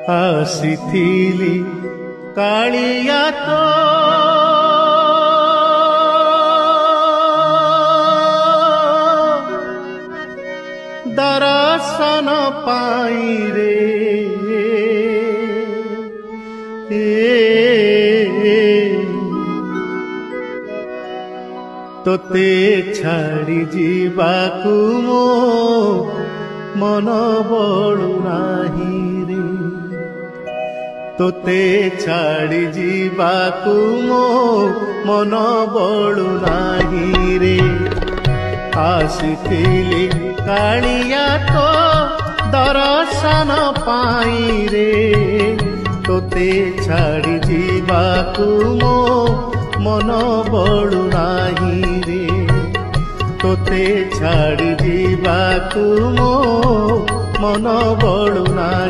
ଆସିଥିଲି କାଳିଆ ତୋ ଦର୍ଶନ ପାଇଁ ରେ ତୋତେ ଛାଡ଼ି ଯିବାକୁ ମୋ ମନ ବଳୁ ନାହିଁ ରେ ତୋତେ ଛାଡ଼ି ଯିବାକୁ ମୋ ମନ ବଳୁ ନାହିଁ ରେ ଆସିଥିଲି କାଳିଆ ତୋ ଦର୍ଶନ ପାଇଁ ରେ ତୋତେ ଛାଡ଼ି ଯିବାକୁ ମୋ ମନ ବଳୁ ନାହିଁ ରେ ତୋତେ ଛାଡ଼ି ଯିବାକୁ ମୋ ମନ ବଳୁ ନାହିଁ।